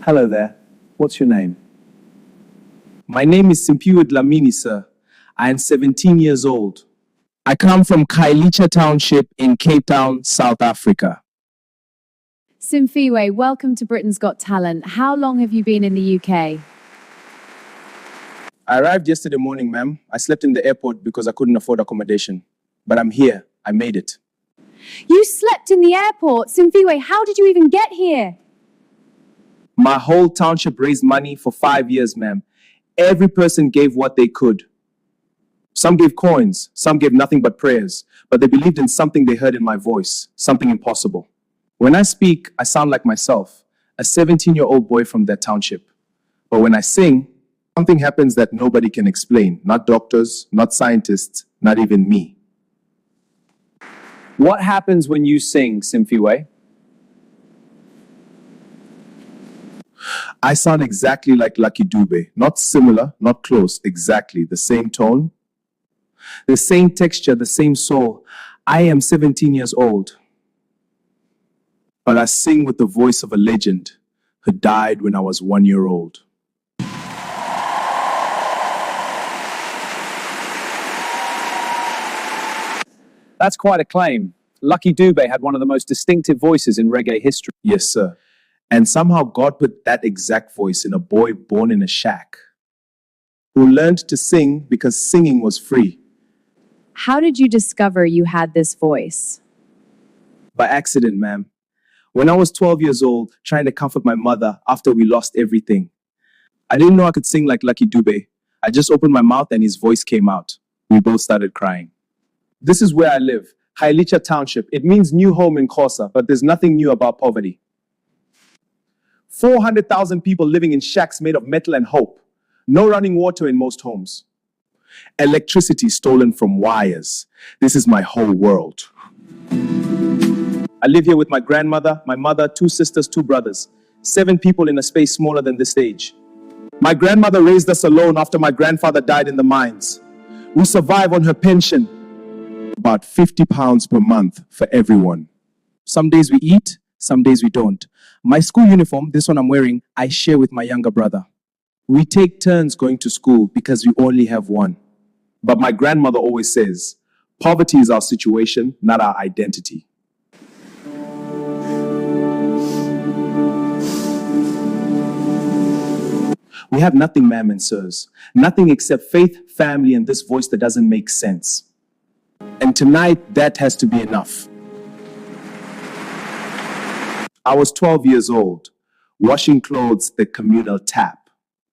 Hello there. What's your name? My name is Simphiwe Dlamini, sir. I am 17 years old. I come from Khayelitsha Township in Cape Town, South Africa. Simphiwe, welcome to Britain's Got Talent. How long have you been in the UK? I arrived yesterday morning, ma'am. I slept in the airport because I couldn't afford accommodation. But I'm here. I made it. You slept in the airport? Simphiwe, how did you even get here? My whole township raised money for 5 years, ma'am. Every person gave what they could. Some gave coins, some gave nothing but prayers, but they believed in something they heard in my voice, something impossible. When I speak, I sound like myself, a 17-year-old boy from that township. But when I sing, something happens that nobody can explain, not doctors, not scientists, not even me. What happens when you sing, Simphiwe? I sound exactly like Lucky Dube. Not similar, not close, exactly. The same tone, the same texture, the same soul. I am 17 years old, but I sing with the voice of a legend who died when I was 1 year old. That's quite a claim. Lucky Dube had one of the most distinctive voices in reggae history. Yes, sir. And somehow God put that exact voice in a boy born in a shack who learned to sing because singing was free. How did you discover you had this voice? By accident, ma'am. When I was 12 years old, trying to comfort my mother after we lost everything, I didn't know I could sing like Lucky Dube. I just opened my mouth and his voice came out. We both started crying. This is where I live, Khayelitsha Township. It means new home in Xhosa, but there's nothing new about poverty. 400,000 people living in shacks made of metal and hope. No running water in most homes. Electricity stolen from wires. This is my whole world. I live here with my grandmother, my mother, 2 sisters, 2 brothers. 7 people in a space smaller than this stage. My grandmother raised us alone after my grandfather died in the mines. We survive on her pension. About 50 pounds per month for everyone. Some days we eat, some days we don't. My school uniform, this one I'm wearing, I share with my younger brother. We take turns going to school because we only have one. But my grandmother always says, poverty is our situation, not our identity. We have nothing, ma'am and sirs. Nothing except faith, family, and this voice that doesn't make sense. And tonight, that has to be enough. I was 12 years old, washing clothes at the communal tap.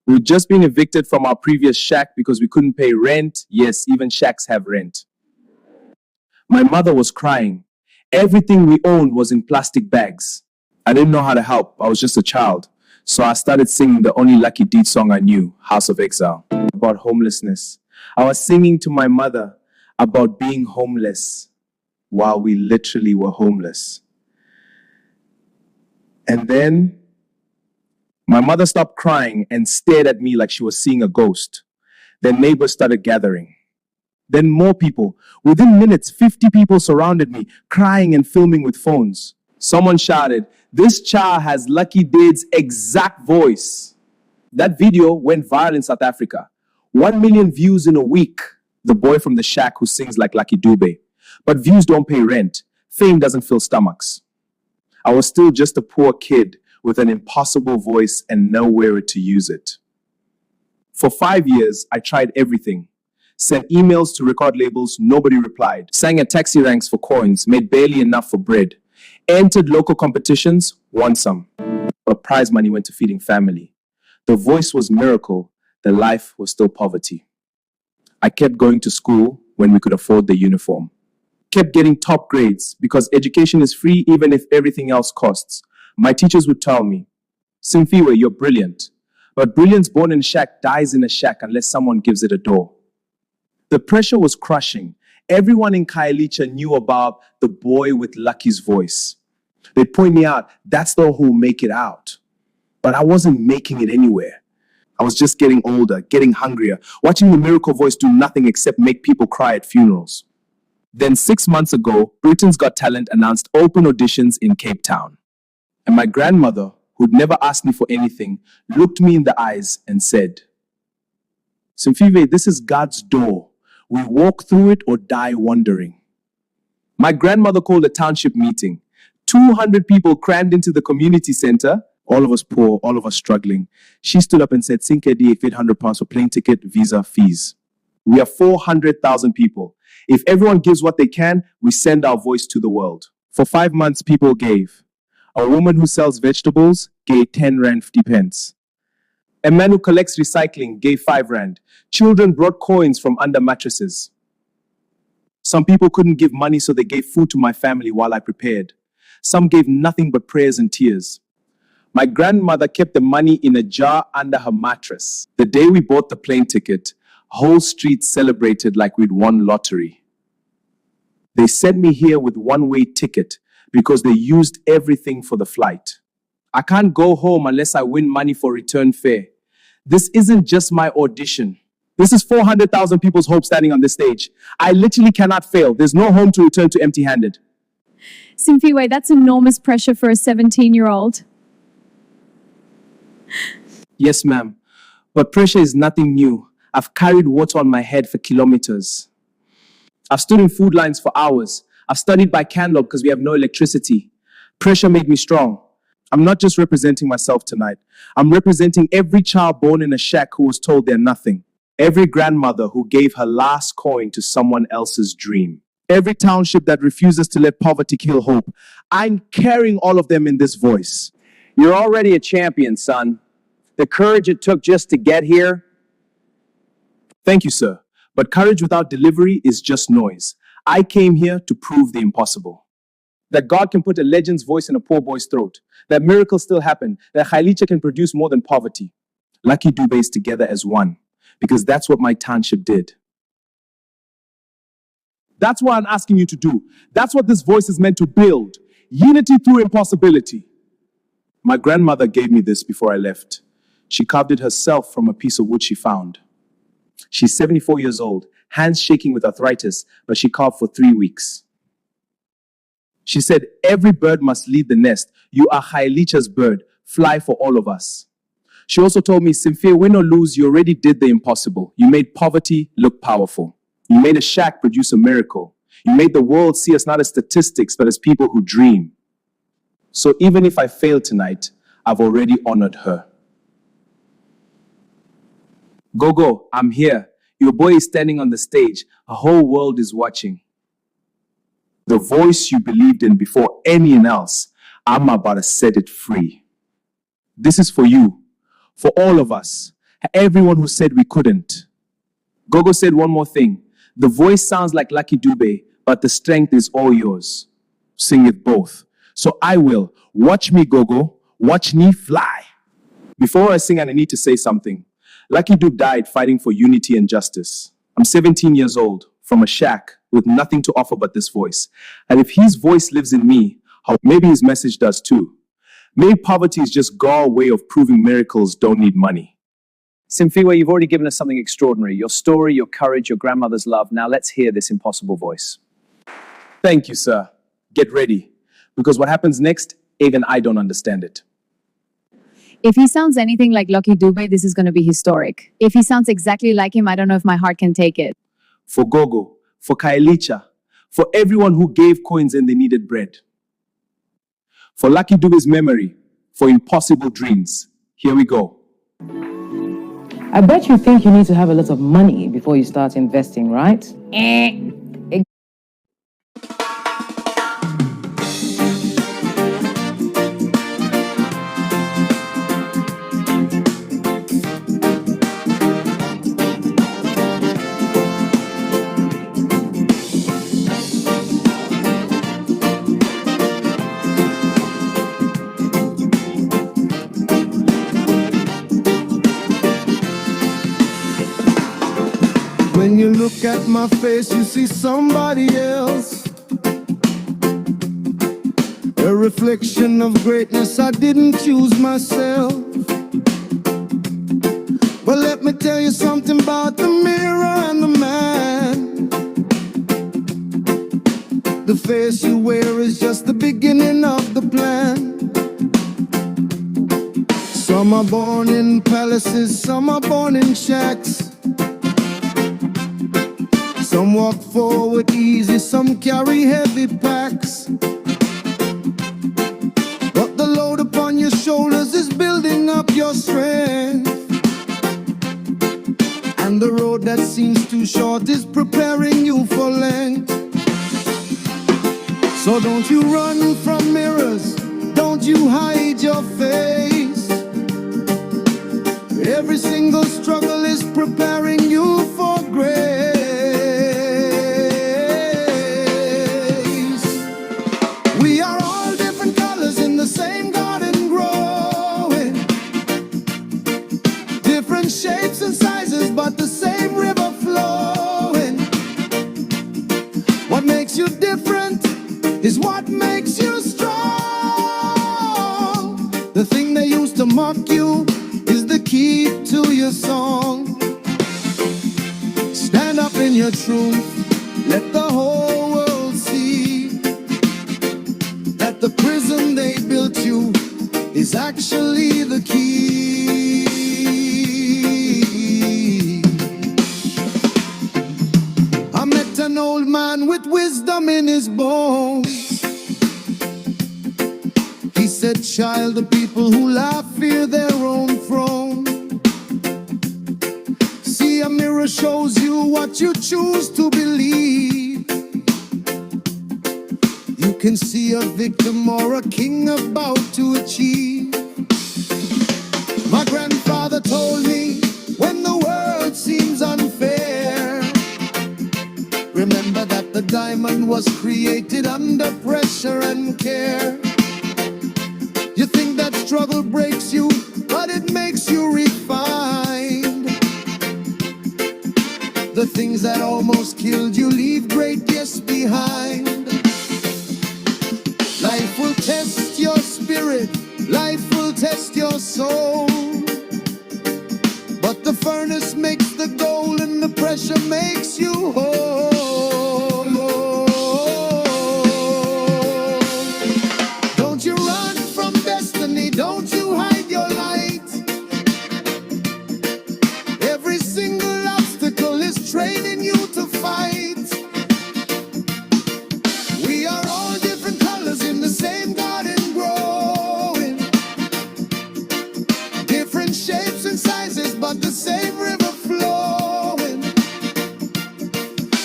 We'd just been evicted from our previous shack because we couldn't pay rent. Yes, even shacks have rent. My mother was crying. Everything we owned was in plastic bags. I didn't know how to help. I was just a child. So I started singing the only Lucky Deed song I knew, House of Exile, about homelessness. I was singing to my mother about being homeless while we literally were homeless. And then my mother stopped crying and stared at me like she was seeing a ghost. Then neighbors started gathering. Then more people. Within minutes, 50 people surrounded me, crying and filming with phones. Someone shouted, "This child has Lucky Deed's exact voice." That video went viral in South Africa. 1 million views in a week. The boy from the shack who sings like Lucky Dube. But views don't pay rent. Fame doesn't fill stomachs. I was still just a poor kid with an impossible voice and nowhere to use it. For 5 years, I tried everything. Sent emails to record labels, nobody replied. Sang at taxi ranks for coins, made barely enough for bread. Entered local competitions, won some. But prize money went to feeding family. The voice was miracle, the life was still poverty. I kept going to school when we could afford the uniform. Kept getting top grades because education is free even if everything else costs. My teachers would tell me, "Simphiwe, you're brilliant. But brilliance born in a shack dies in a shack unless someone gives it a door." The pressure was crushing. Everyone in Khayelitsha knew about the boy with Lucky's voice. They'd point me out, that's the one who'll make it out. But I wasn't making it anywhere. I was just getting older, getting hungrier, watching the miracle voice do nothing except make people cry at funerals. Then 6 months ago, Britain's Got Talent announced open auditions in Cape Town. And my grandmother, who'd never asked me for anything, looked me in the eyes and said, Simphiwe, this is God's door. We walk through it or die wandering. My grandmother called a township meeting. 200 people crammed into the community center, all of us poor, all of us struggling. She stood up and said, Sinkedi, £800 for plane ticket, visa, fees. We are 400,000 people. If everyone gives what they can, we send our voice to the world. For 5 months, people gave. A woman who sells vegetables gave 10 rand 50 pence. A man who collects recycling gave 5 rand. Children brought coins from under mattresses. Some people couldn't give money, so they gave food to my family while I prepared. Some gave nothing but prayers and tears. My grandmother kept the money in a jar under her mattress. The day we bought the plane ticket, whole street celebrated like we'd won lottery. They sent me here with one-way ticket because they used everything for the flight. I can't go home unless I win money for return fare. This isn't just my audition. This is 400,000 people's hope standing on this stage. I literally cannot fail. There's no home to return to empty-handed. Simphiwe, that's enormous pressure for a 17-year-old. Yes, ma'am. But pressure is nothing new. I've carried water on my head for kilometers. I've stood in food lines for hours. I've studied by candle because we have no electricity. Pressure made me strong. I'm not just representing myself tonight. I'm representing every child born in a shack who was told they're nothing. Every grandmother who gave her last coin to someone else's dream. Every township that refuses to let poverty kill hope. I'm carrying all of them in this voice. You're already a champion, son. The courage it took just to get here. Thank you, sir. But courage without delivery is just noise. I came here to prove the impossible. That God can put a legend's voice in a poor boy's throat. That miracles still happen. That Khayelitsha can produce more than poverty. Lucky Dube is together as one. Because that's what my township did. That's what I'm asking you to do. That's what this voice is meant to build. Unity through impossibility. My grandmother gave me this before I left. She carved it herself from a piece of wood she found. She's 74 years old, hands shaking with arthritis, but she carved for 3 weeks. She said, every bird must leave the nest. You are Khayelitsha's bird. Fly for all of us. She also told me, Simphiwe, win or lose, you already did the impossible. You made poverty look powerful. You made a shack produce a miracle. You made the world see us not as statistics, but as people who dream. So even if I fail tonight, I've already honored her. Gogo, I'm here. Your boy is standing on the stage. A whole world is watching. The voice you believed in before anyone else, I'm about to set it free. This is for you, for all of us, everyone who said we couldn't. Gogo said one more thing. The voice sounds like Lucky Dube, but the strength is all yours. Sing it both. So I will. Watch me, Gogo. Watch me fly. Before I sing, I need to say something. Lucky Dube died fighting for unity and justice. I'm 17 years old, from a shack, with nothing to offer but this voice. And if his voice lives in me, maybe his message does too. Maybe poverty is just God's way of proving miracles don't need money. Simphiwe, you've already given us something extraordinary. Your story, your courage, your grandmother's love. Now let's hear this impossible voice. Thank you, sir. Get ready. Because what happens next, even I don't understand it. If he sounds anything like Lucky Dube, this is going to be historic. If he sounds exactly like him, I don't know if my heart can take it. For Gogo, for Khayelitsha, for everyone who gave coins and they needed bread. For Lucky Dube's memory, for impossible dreams. Here we go. I bet you think you need to have a lot of money before you start investing, right? When you look at my face, you see somebody else. A reflection of greatness, I didn't choose myself. But let me tell you something about the mirror and the man. The face you wear is just the beginning of the plan. Some are born in palaces, some are born in shacks. Some walk forward easy, some carry heavy packs. But the load upon your shoulders is building up your strength. And the road that seems too short is preparing you for length. So don't you run from mirrors, don't you hide your face. Every single struggle is preparing you for grace. We are all different colors in the same garden growing. Different shapes and sizes, but the same river flowing. What makes you different is what makes you strong. The thing they used to mock you is the key to your song. Stand up in your truth, let the whole world see that the prison they built you is actually the key. I met an old man with wisdom in his bones. He said, child, the people who laugh fear their own throne. See, a mirror shows you what you choose to believe. You can see a victim or a king about to achieve. My grandfather told me, when the world seems unfair, remember that the diamond was created under pressure and care. You think that struggle breaks you, but it makes you refined. The things that almost killed you leave great gifts behind. Life will test your spirit, life will test your soul. But the furnace makes the gold and the pressure makes you whole. Don't you run from destiny, don't you hide your light. Every single obstacle is training you to fight. We are all different colors in the same garden growing. Different shapes and sizes, but the same river flowing.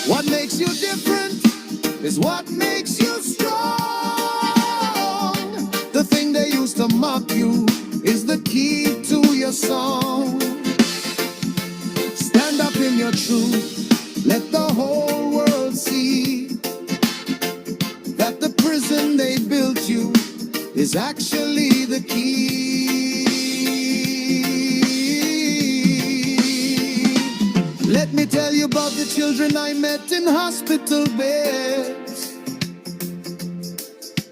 What makes you different is what makes you strong. The thing they used to mock you is the key to your song. Stand up in your truth, let the whole world see that the prison they built you is actually the key. Let me tell you about the children I met in hospital beds,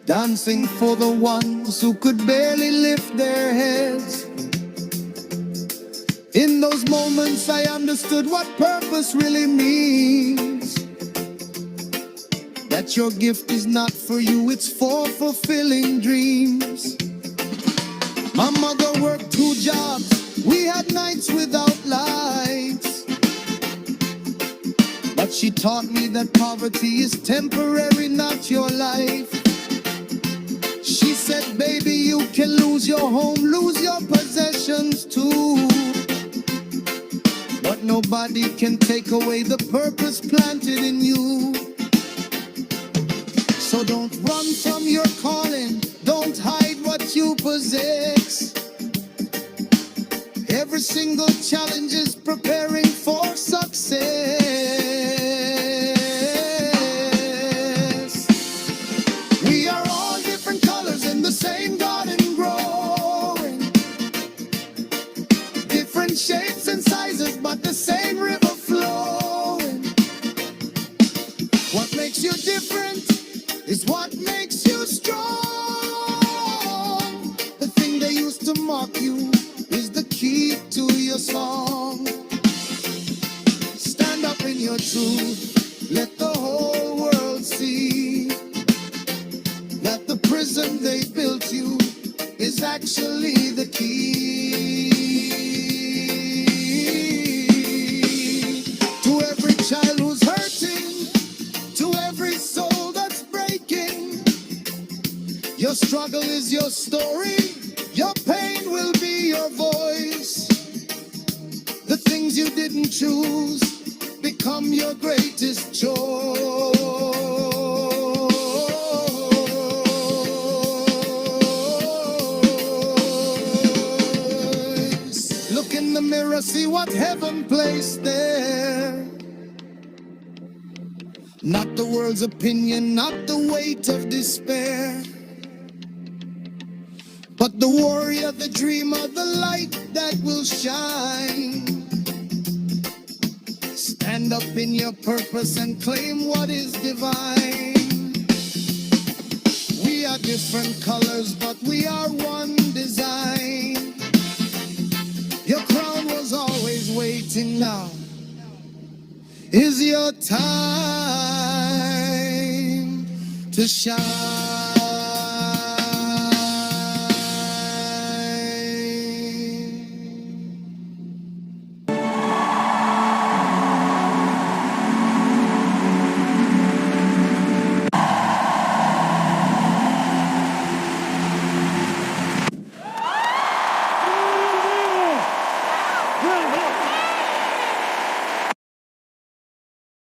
dancing for the ones who could barely lift their heads. In those moments I understood what purpose really means. That your gift is not for you, it's for fulfilling dreams. My mother worked 2 jobs, we had nights without lights. But she taught me that poverty is temporary, not your life. She said, baby, you can lose your home, lose your possessions too, but nobody can take away the purpose planted in you. So don't run from your calling, don't hide what you possess. Every single challenge is preparing for success. We are all different colors in the same garden growing. Different shapes and sizes, but the same river flowing. What makes you different is what makes you strong. The thing they used to mock you is the key to your song. Stand up in your truth, let the whole world see that the prison they built you is actually the key. struggle is your story. Your pain will be your voice. The things you didn't choose become your greatest choice. Look in the mirror, see what heaven placed there. Not the world's opinion, not the weight of despair, but the warrior, the dreamer, the light that will shine. Stand up in your purpose and claim what is divine. We are different colors, but we are one design. Your crown was always waiting, now is your time to shine.